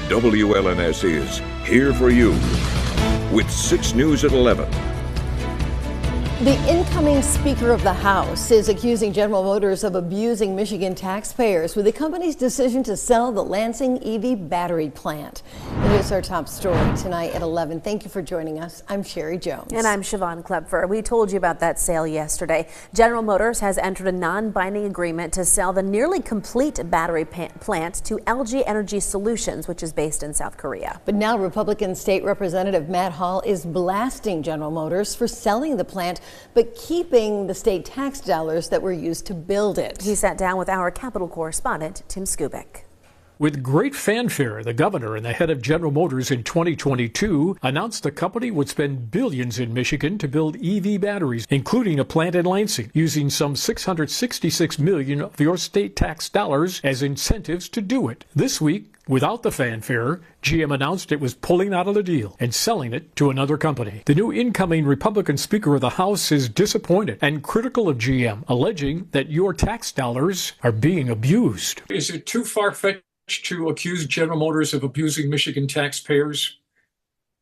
WLNS is here for you with 6 News at 11. The incoming Speaker of the House is accusing General Motors of abusing Michigan taxpayers with the company's decision to sell the Lansing EV battery plant. It is our top story tonight at 11. Thank you for joining us. I'm Sherry Jones. And I'm Siobhan Klepfer. We told you about that sale yesterday. General Motors has entered a non-binding agreement to sell the nearly complete battery plant to LG Energy Solutions, which is based in South Korea. But now Republican State Representative Matt Hall is blasting General Motors for selling the plant but keeping the state tax dollars that were used to build it. He sat down with our Capitol correspondent, Tim Skubic. With great fanfare, the governor and the head of General Motors in 2022 announced the company would spend billions in Michigan to build EV batteries, including a plant in Lansing, using some $666 million of your state tax dollars as incentives to do it. This week, without the fanfare, GM announced it was pulling out of the deal and selling it to another company. The new incoming Republican Speaker of the House is disappointed and critical of GM, alleging that your tax dollars are being abused. Is it too far-fetched to accuse General Motors of abusing Michigan taxpayers?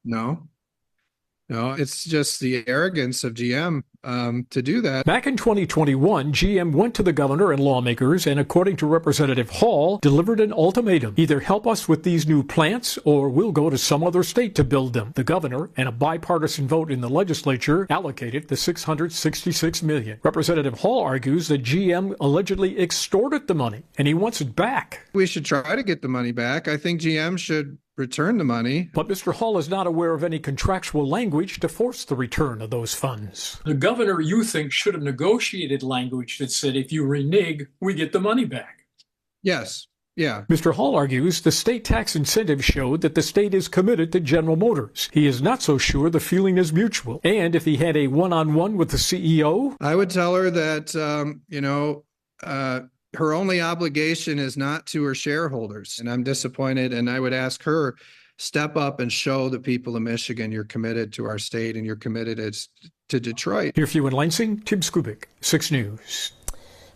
No, it's just the arrogance of GM to do that. Back in 2021, GM went to the governor and lawmakers and, according to Representative Hall, delivered an ultimatum. Either help us with these new plants or we'll go to some other state to build them. The governor and a bipartisan vote in the legislature allocated the $666 million. Representative Hall argues that GM allegedly extorted the money and he wants it back. We should try to get the money back. I think GM should return the money. But Mr. Hall is not aware of any contractual language to force the return of those funds. The governor, you think, should have negotiated language that said if you renege, we get the money back. Yes. Yeah. Mr. Hall argues the state tax incentive showed that the state is committed to General Motors. He is not so sure the feeling is mutual. And if he had a one-on-one with the CEO, I would tell her that, her only obligation is not to her shareholders. And I'm disappointed. And I would ask her, step up and show the people of Michigan you're committed to our state and you're committed to Detroit. Here for you in Lansing, Tim Skubic, 6 News.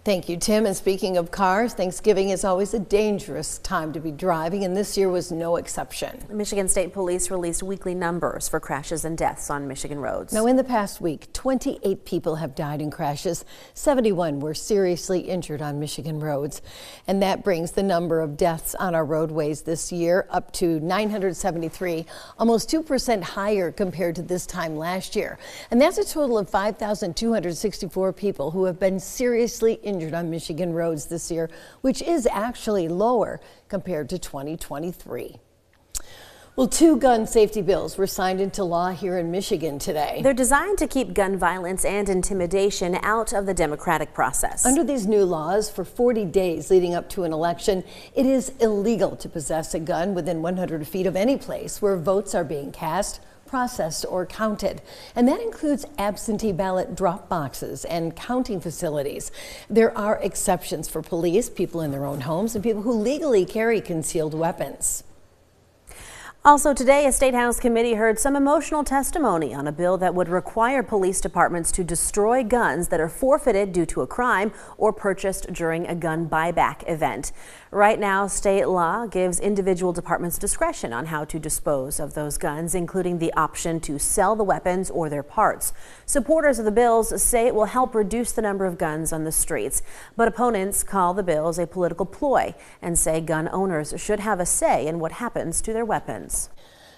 Thank you, Tim. And speaking of cars, Thanksgiving is always a dangerous time to be driving, and this year was no exception. Michigan State Police released weekly numbers for crashes and deaths on Michigan roads. Now, in the past week, 28 people have died in crashes. 71 were seriously injured on Michigan roads. And that brings the number of deaths on our roadways this year up to 973, almost 2% higher compared to this time last year. And that's a total of 5,264 people who have been seriously injured on Michigan roads this year, which is actually lower compared to 2023. Well, 2 gun safety bills were signed into law here in Michigan today. They're designed to keep gun violence and intimidation out of the democratic process. Under these new laws, for 40 days leading up to an election, it is illegal to possess a gun within 100 feet of any place where votes are being cast, processed, or counted. And that includes absentee ballot drop boxes and counting facilities. There are exceptions for police, people in their own homes, and people who legally carry concealed weapons. Also today, a State House committee heard some emotional testimony on a bill that would require police departments to destroy guns that are forfeited due to a crime or purchased during a gun buyback event. Right now, state law gives individual departments discretion on how to dispose of those guns, including the option to sell the weapons or their parts. Supporters of the bills say it will help reduce the number of guns on the streets, but opponents call the bills a political ploy and say gun owners should have a say in what happens to their weapons.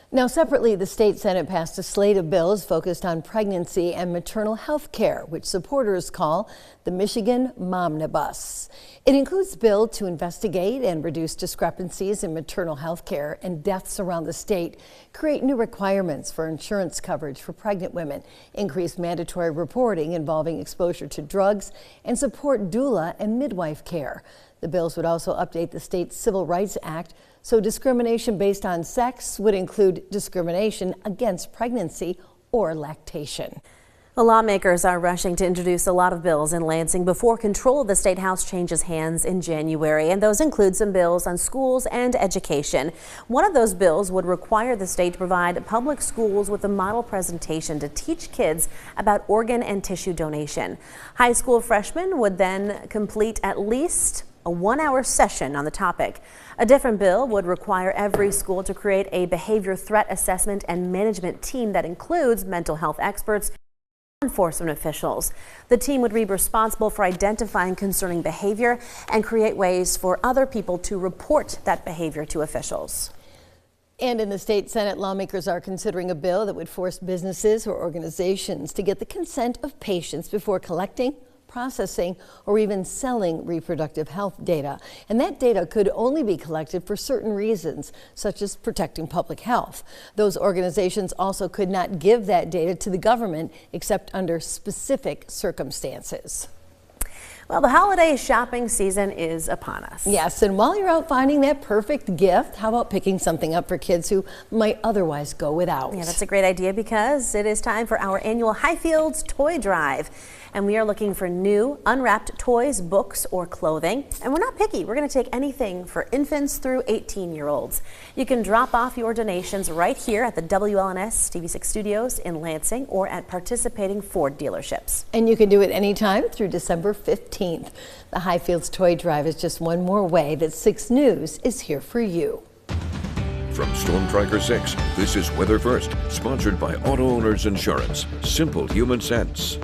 Now, separately, the state Senate passed a slate of bills focused on pregnancy and maternal health care, which supporters call the Michigan Momnibus. It includes a bill to investigate and reduce discrepancies in maternal health care and deaths around the state, create new requirements for insurance coverage for pregnant women, increase mandatory reporting involving exposure to drugs, and support doula and midwife care. The bills would also update the state's Civil Rights Act, so discrimination based on sex would include discrimination against pregnancy or lactation. The lawmakers are rushing to introduce a lot of bills in Lansing before control of the State House changes hands in January, and those include some bills on schools and education. One of those bills would require the state to provide public schools with a model presentation to teach kids about organ and tissue donation. High school freshmen would then complete at least a 1-hour session on the topic. A different bill would require every school to create a behavior threat assessment and management team that includes mental health experts and enforcement officials. The team would be responsible for identifying concerning behavior and create ways for other people to report that behavior to officials. And in the state Senate, lawmakers are considering a bill that would force businesses or organizations to get the consent of patients before collecting, processing, or even selling reproductive health data. And that data could only be collected for certain reasons, such as protecting public health. Those organizations also could not give that data to the government except under specific circumstances. Well, the holiday shopping season is upon us. Yes, and while you're out finding that perfect gift, how about picking something up for kids who might otherwise go without? Yeah, that's a great idea because it is time for our annual Highfields Toy Drive. And we are looking for new, unwrapped toys, books, or clothing. And we're not picky. We're going to take anything for infants through 18-year-olds. You can drop off your donations right here at the WLNS TV6 studios in Lansing or at participating Ford dealerships. And you can do it anytime through December 15th. The Highfields Toy Drive is just one more way that 6 News is here for you. From Storm Tracker 6, this is Weather First, sponsored by Auto Owners Insurance. Simple human sense.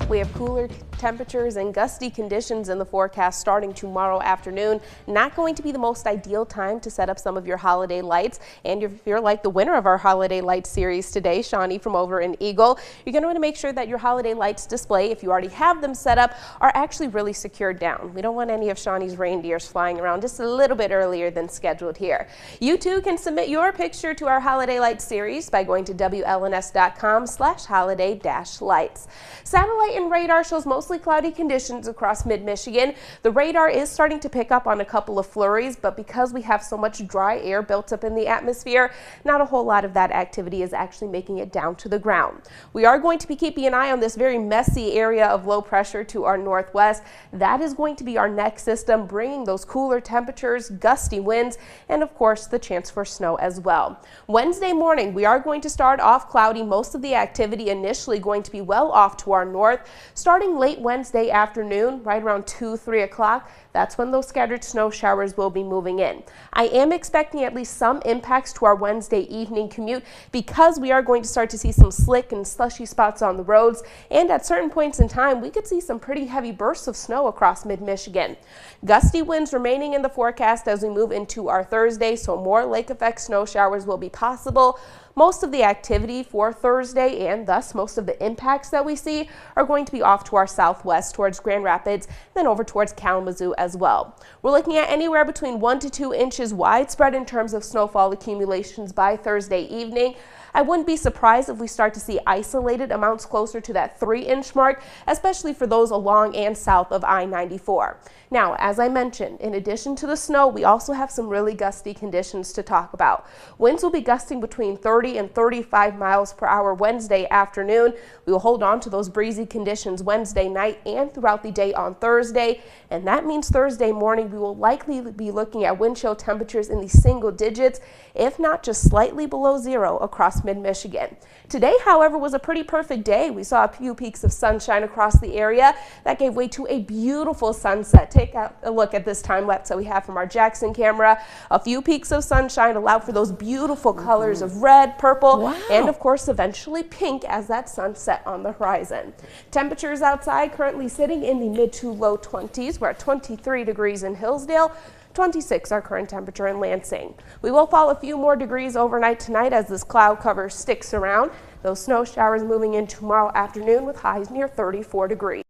We have cooler temperatures and gusty conditions in the forecast starting tomorrow afternoon. Not going to be the most ideal time to set up some of your holiday lights. And if you're like the winner of our holiday lights series today, Shawnee from over in Eagle, you're going to want to make sure that your holiday lights display, if you already have them set up, are actually really secured down. We don't want any of Shawnee's reindeers flying around just a little bit earlier than scheduled here. You too can submit your picture to our holiday lights series by going to WLNS.com/holiday-lights. Satellite and radar shows mostly cloudy conditions across mid-Michigan. The radar is starting to pick up on a couple of flurries, but because we have so much dry air built up in the atmosphere, not a whole lot of that activity is actually making it down to the ground. We are going to be keeping an eye on this very messy area of low pressure to our northwest. That is going to be our next system, bringing those cooler temperatures, gusty winds, and of course the chance for snow as well. Wednesday morning, we are going to start off cloudy. Most of the activity initially going to be well off to our north. Starting late Wednesday afternoon, right around 2-3 o'clock, that's when those scattered snow showers will be moving in. I am expecting at least some impacts to our Wednesday evening commute because we are going to start to see some slick and slushy spots on the roads, and at certain points in time we could see some pretty heavy bursts of snow across mid-Michigan. Gusty winds remaining in the forecast as we move into our Thursday, so more lake effect snow showers will be possible. Most of the activity for Thursday and thus most of the impacts that we see are going to be off to our southwest towards Grand Rapids, then over towards Kalamazoo as well. We're looking at anywhere between 1 to 2 inches widespread in terms of snowfall accumulations by Thursday evening. I wouldn't be surprised if we start to see isolated amounts closer to that 3-inch mark, especially for those along and south of I-94. Now, as I mentioned, in addition to the snow, we also have some really gusty conditions to talk about. Winds will be gusting between 30 and 35 miles per hour Wednesday afternoon. We will hold on to those breezy conditions Wednesday night and throughout the day on Thursday. And that means Thursday morning, we will likely be looking at wind chill temperatures in the single digits, if not just slightly below 0 across mid-Michigan. Today, however, was a pretty perfect day. We saw a few peaks of sunshine across the area that gave way to a beautiful sunset. Take a look at this time lapse that we have from our Jackson camera. A few peaks of sunshine allowed for those beautiful colors of red, purple, and of course eventually pink as that sun set on the horizon. Temperatures outside currently sitting in the mid to low 20s. We're at 23 degrees in Hillsdale. 26 our current temperature in Lansing. We will fall a few more degrees overnight tonight as this cloud cover sticks around. Those snow showers moving in tomorrow afternoon with highs near 34 degrees.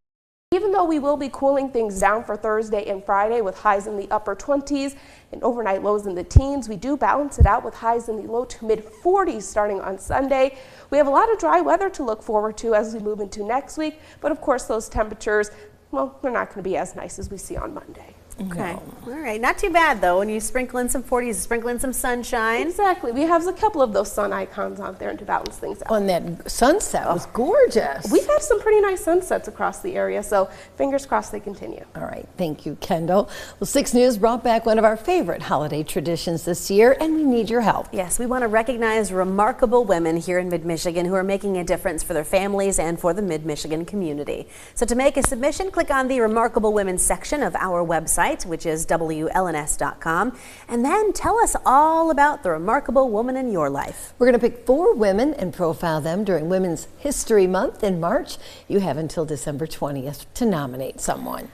Even though we will be cooling things down for Thursday and Friday with highs in the upper 20s and overnight lows in the teens, we do balance it out with highs in the low to mid 40s starting on Sunday. We have a lot of dry weather to look forward to as we move into next week, but of course those temperatures, well, they're not going to be as nice as we see on Monday. Okay. All right. Not too bad, though, when you sprinkle in some 40s, sprinkle in some sunshine. Exactly. We have a couple of those sun icons out there to balance things out. And that sunset was gorgeous. We've had some pretty nice sunsets across the area, so fingers crossed they continue. All right. Thank you, Kendall. Well, 6 News brought back one of our favorite holiday traditions this year, and we need your help. Yes, we want to recognize remarkable women here in Mid-Michigan who are making a difference for their families and for the Mid-Michigan community. So to make a submission, click on the Remarkable Women section of our website website, which is WLNS.com. And then tell us all about the remarkable woman in your life. We're going to pick 4 women and profile them during Women's History Month in March. You have until December 20th to nominate someone.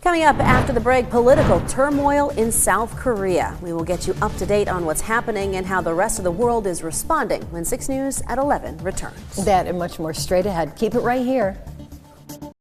Coming up after the break, political turmoil in South Korea. We will get you up to date on what's happening and how the rest of the world is responding when 6 News at 11 returns. That and much more straight ahead. Keep it right here.